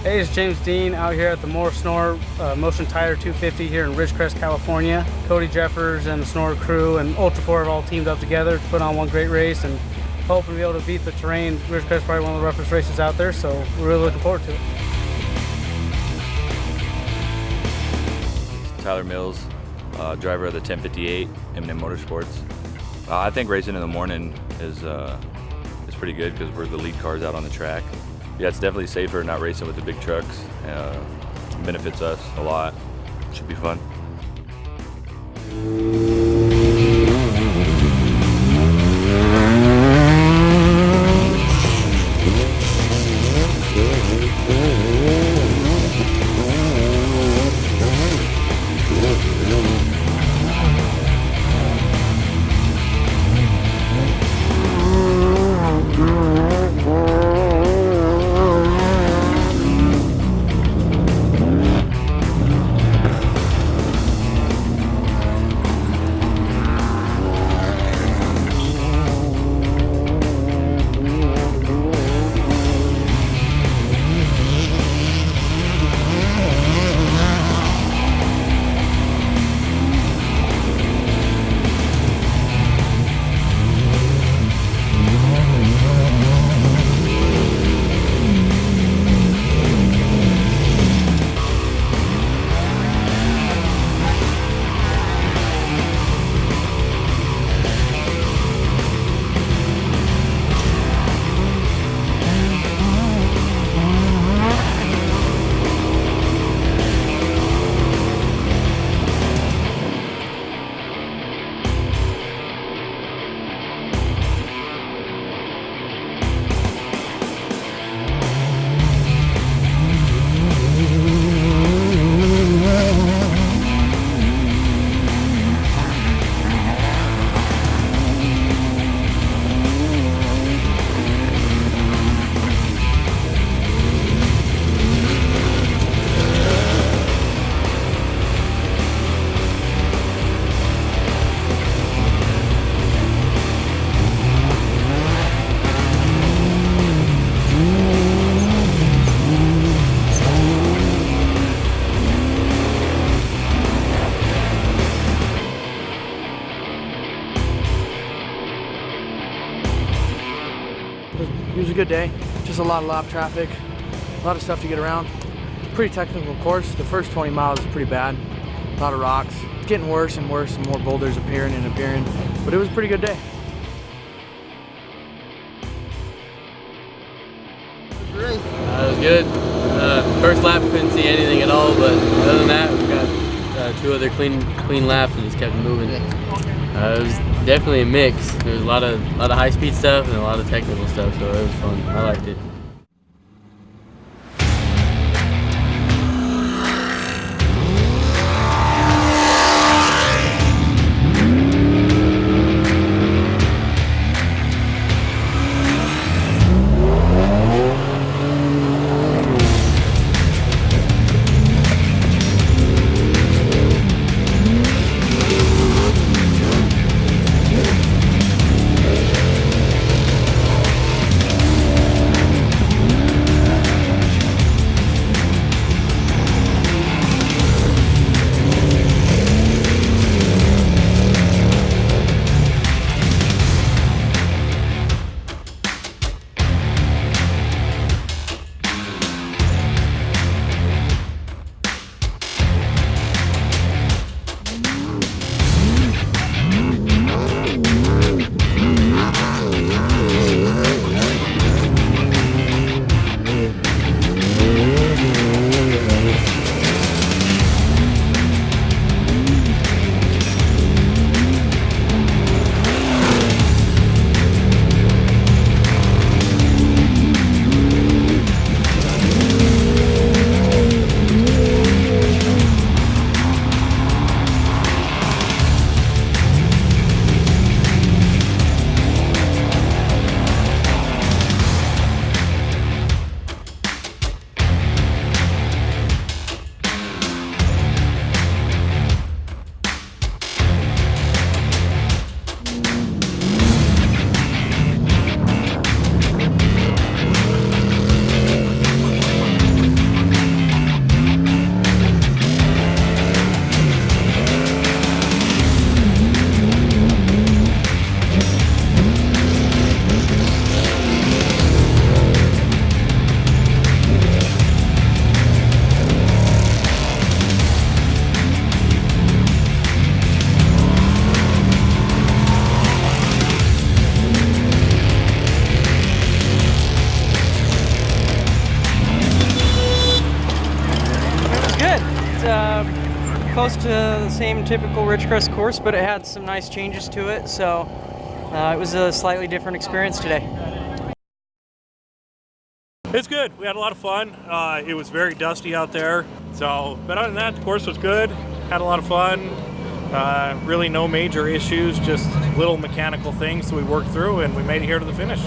Hey, it's James Dean out here at the Moore Snore Motion Tire 250 here in Ridgecrest, California. Cody Jeffers and the Snore crew and Ultra 4 have all teamed up together to put on one great race and hoping to be able to beat the terrain. Ridgecrest is probably one of the roughest races out there, so we're really looking forward to it. Tyler Mills, driver of the 1058 M&M Motorsports. I think racing in the morning is pretty good because we're the lead cars out on the track. Yeah, it's definitely safer not racing with the big trucks. Benefits us a lot. Should be fun. It was a good day, just a lot of lap traffic, a lot of stuff to get around. Pretty technical course. The first 20 miles was pretty bad, a lot of rocks. It's getting worse and worse and more boulders appearing and appearing, but it was a pretty good day. It was good. First lap couldn't see anything at all, but other than that, we got two other clean laps and just kept moving. It was definitely a mix. There was a lot of high-speed stuff and a lot of technical stuff, so it was fun. I liked it. close to the same typical Ridgecrest course, but it had some nice changes to it, so it was a slightly different experience today. It's good. We had a lot of fun. It was very dusty out there. So, but other than that, the course was good. Had a lot of fun. Really no major issues, just little mechanical things that we worked through, and we made it here to the finish.